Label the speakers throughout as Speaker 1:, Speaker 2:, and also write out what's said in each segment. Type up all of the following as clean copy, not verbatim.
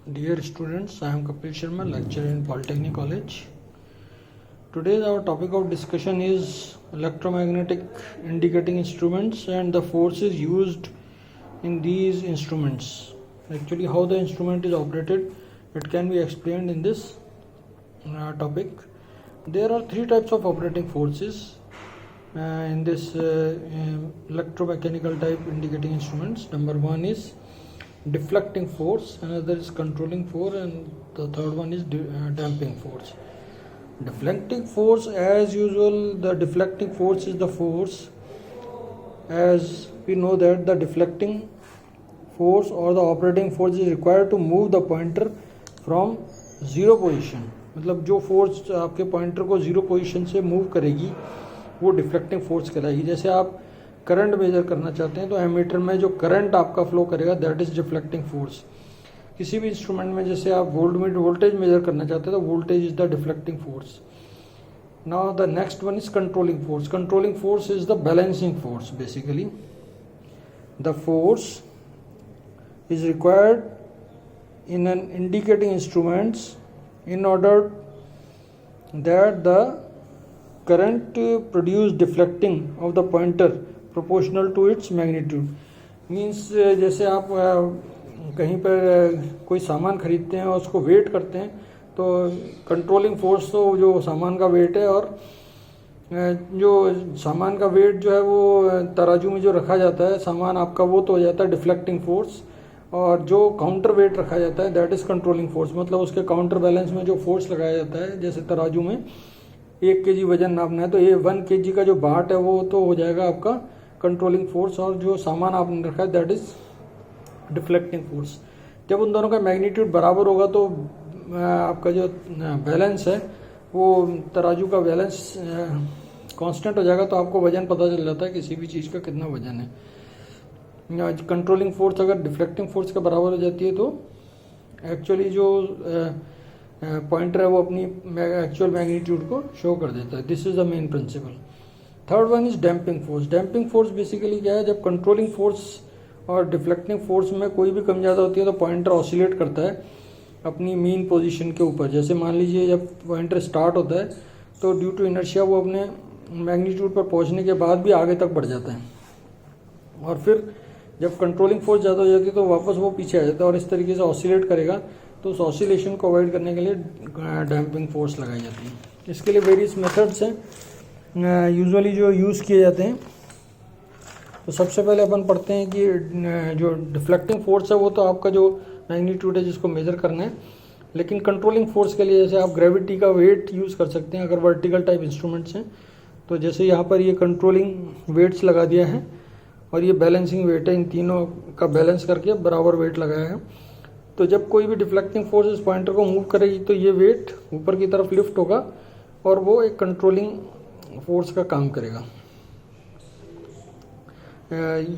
Speaker 1: Dear students, I am Kapil Sharma, lecturer in Polytechnic College. Today our topic of discussion is electromagnetic indicating instruments and the forces used in these instruments. Actually, how the instrument is operated, it can be explained in this topic. There are three types of operating forces in this electromechanical type indicating instruments. Number one is deflecting force, another is controlling force, and the third one is damping force. Deflecting force, as usual, the deflecting force is the force, as we know that the deflecting force or the operating force is required to move the pointer from zero position. मतलब जो force आपके pointer को zero position से move करेगी वो deflecting force कहलाएगी. जैसे आप करंट मेजर करना चाहते हैं तो एमीटर में जो करंट आपका फ्लो करेगा दैट इज डिफ्लेक्टिंग फोर्स. किसी भी इंस्ट्रूमेंट में जैसे आप वोल्टेज मेजर करना चाहते हैं तो voltage is the deflecting force. Now the next one is controlling force. Controlling force is the balancing force. Basically the force is required in an indicating instruments in order that the current produced deflecting of the pointer proportional to its magnitude. Means जैसे आप कहीं पर कोई सामान खरीदते हैं और उसको वेट करते हैं तो कंट्रोलिंग फोर्स तो जो सामान का वेट है और जो सामान का वेट जो है वो तराजू में जो रखा जाता है सामान आपका वो तो हो जाता है डिफ्लेक्टिंग फोर्स, और जो काउंटर वेट रखा जाता है दैट इज़ कंट्रोलिंग फोर्स. मतलब उसके काउंटर बैलेंस में जो फोर्स लगाया जाता है, जैसे तराजू में 1 kg वजन नापना है तो ये 1 kg का जो बाट है वो तो हो जाएगा आपका कंट्रोलिंग फोर्स, और जो सामान आपने रखा है दैट इज़ डिफ्लेक्टिंग फोर्स. जब उन दोनों का मैग्नीट्यूड बराबर होगा तो आपका जो बैलेंस है वो तराजू का बैलेंस कांस्टेंट हो जाएगा, तो आपको वजन पता चल जाता है किसी भी चीज़ का कितना वजन है. कंट्रोलिंग फोर्स अगर डिफ्लेक्टिंग फोर्स के बराबर हो जाती है तो एक्चुअली जो पॉइंटर है वो अपनी एक्चुअल मैग्नीट्यूड को शो कर देता है. This is the main principle. Third one is damping force. Damping force basically क्या है, जब कंट्रोलिंग फोर्स और डिफ्लेक्टिंग फोर्स में कोई भी कम ज़्यादा होती है तो पॉइंटर ऑसिलेट करता है अपनी मीन पोजीशन के ऊपर. जैसे मान लीजिए जब पॉइंटर स्टार्ट होता है तो ड्यू टू इनर्शिया वो अपने मैग्नीट्यूड पर पहुंचने के बाद भी आगे तक बढ़ जाता है, और फिर जब कंट्रोलिंग फोर्स ज़्यादा हो जाती है तो वापस वो पीछे आ जाता है और इस तरीके से ऑसिलेट करेगा. तो उस ऑसिलेशन को अवॉइड करने के लिए डैम्पिंग फोर्स लगाई जाती है. इसके लिए वेरियस मेथड्स हैं यूजुअली जो यूज़ किए जाते हैं. तो सबसे पहले अपन पढ़ते हैं कि जो डिफ्लेक्टिंग फोर्स है वो तो आपका जो मैग्नीट्यूड है जिसको मेजर करना है, लेकिन कंट्रोलिंग फोर्स के लिए जैसे आप ग्रेविटी का वेट यूज़ कर सकते हैं अगर वर्टिकल टाइप इंस्ट्रूमेंट्स हैं. तो जैसे यहाँ पर ये कंट्रोलिंग वेट्स लगा दिया है और ये बैलेंसिंग वेट है, इन तीनों का बैलेंस करके बराबर वेट लगाया है. तो जब कोई भी डिफ्लेक्टिंग फोर्स इस पॉइंटर को मूव करेगी तो ये वेट ऊपर की तरफ लिफ्ट होगा और वो एक कंट्रोलिंग फोर्स का काम करेगा.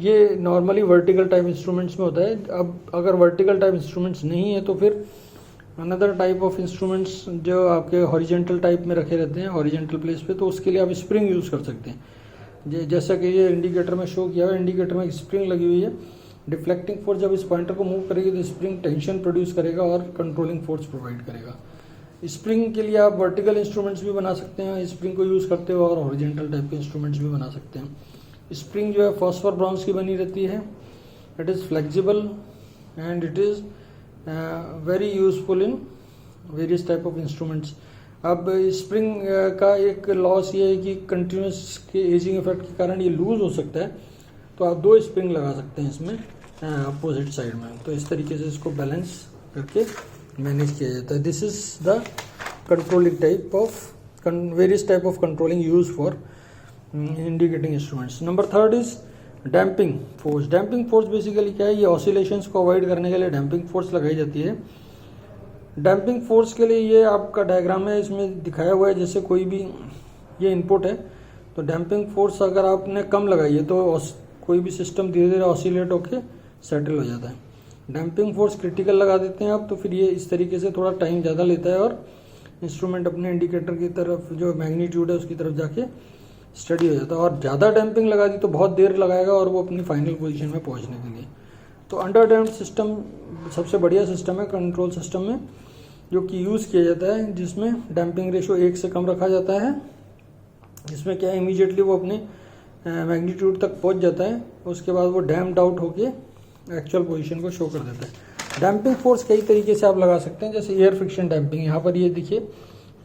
Speaker 1: ये नॉर्मली वर्टिकल टाइप इंस्ट्रूमेंट्स में होता है. अब अगर वर्टिकल टाइप इंस्ट्रूमेंट्स नहीं है तो फिर अनदर टाइप ऑफ इंस्ट्रूमेंट्स जो आपके हॉरिजेंटल टाइप में रखे रहते हैं हॉरिजेंटल प्लेस पे, तो उसके लिए आप स्प्रिंग यूज़ कर सकते हैं. जैसा कि ये इंडिकेटर में शो किया हुआ है, इंडिकेटर में एक स्प्रिंग लगी हुई है. डिफ्लेक्टिंग फोर्स जब इस पॉइंटर को मूव करेगी तो स्प्रिंग टेंशन प्रोड्यूस करेगा और कंट्रोलिंग फोर्स प्रोवाइड करेगा. स्प्रिंग के लिए आप वर्टिकल इंस्ट्रूमेंट्स भी बना सकते हैं स्प्रिंग को यूज़ करते हो, और हॉरिजेंटल टाइप के इंस्ट्रूमेंट्स भी बना सकते हैं. स्प्रिंग जो है फॉस्फर ब्रॉन्ज की बनी रहती है. It is flexible and it is very useful in various type of instruments. अब स्प्रिंग का एक लॉस ये है कि कंटिन्यूस के एजिंग इफेक्ट के कारण ये लूज हो सकता है, तो आप 2 स्प्रिंग लगा सकते हैं इसमें अपोजिट साइड में. तो इस तरीके से इसको बैलेंस करके मैनेज किया जाता है. This is the controlling type of various type of controlling use for indicating instruments. Number third is damping force. Damping force basically क्या है, ये ऑसिलेशंस को अवॉइड करने के लिए डैम्पिंग फोर्स लगाई जाती है. डैम्पिंग फोर्स के लिए ये आपका डायग्राम है, इसमें दिखाया हुआ है जैसे कोई भी ये इनपुट है तो डैम्पिंग फोर्स अगर आपने कम लगाई है तो कोई भी सिस्टम धीरे धीरे ऑसिलेट होकर सेटल हो जाता है. डैम्पिंग फोर्स क्रिटिकल लगा देते हैं आप तो फिर ये इस तरीके से थोड़ा टाइम ज़्यादा लेता है और इंस्ट्रूमेंट अपने इंडिकेटर की तरफ जो मैग्नीट्यूड है उसकी तरफ जाके स्टडी हो जाता है. और ज़्यादा डैम्पिंग लगा दी तो बहुत देर लगाएगा और वो अपनी फाइनल पोजीशन में पहुंचने के लिए. तो अंडर डैम्प्ड सिस्टम सबसे बढ़िया सिस्टम है कंट्रोल सिस्टम में, जो कि यूज़ किया जाता है, जिसमें डैम्पिंग रेशो 1 से कम रखा जाता है, जिसमें क्या इमीडिएटली वो अपने मैग्नीट्यूड तक पहुंच जाता है, उसके बाद वो डैम्प्ड आउट होके एक्चुअल पोजीशन को शो कर देता है। डैम्पिंग फोर्स कई तरीके से आप लगा सकते हैं, जैसे एयर फ्रिक्शन डैम्पिंग। यहाँ पर ये देखिए,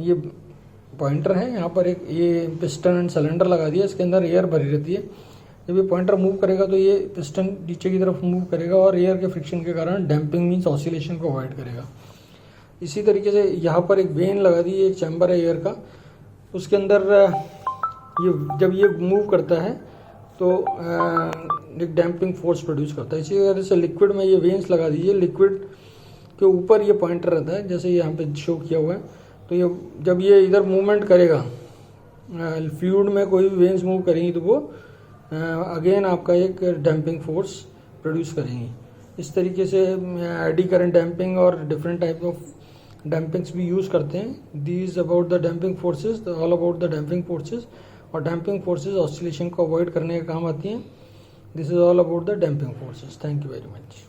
Speaker 1: ये पॉइंटर है, यहाँ पर एक ये पिस्टन एंड सिलेंडर लगा दिया, इसके अंदर एयर भरी रहती है। जब ये पॉइंटर मूव करेगा तो ये पिस्टन नीचे की तरफ मूव करेगा और एयर के फ्रिक्शन के कारण डैम्पिंग मीन्स ऑसिलेशन को अवॉइड करेगा। इसी तरीके से यहाँ पर एक वेन लगा दी, एक चैम्बर है एयर का, उसके अंदर ये जब ये मूव करता है तो एक डैम्पिंग फोर्स प्रोड्यूस करता है। इसी वजह से लिक्विड में ये वेन्स लगा दीजिए, लिक्विड के ऊपर ये पॉइंटर रहता है, जैसे यहाँ पे शो किया हुआ है। तो ये जब ये इधर मूवमेंट करेगा, फ्लूइड में कोई भी वेन्स मूव करेंगी तो वो अगेन आपका एक डैम्पिंग फोर्स प्रोड्यूस करेंगी। इस तरीके से एडी करंट डैम्पिंग और डिफरेंट टाइप ऑफ डैम्पिंग्स भी यूज़ करते हैं। These about the damping forces, all about the damping forces. और डैम्पिंग फोर्सेज ऑसिलेशन को अवॉइड करने का काम आती हैं। This is all about the damping forces. Thank you very much.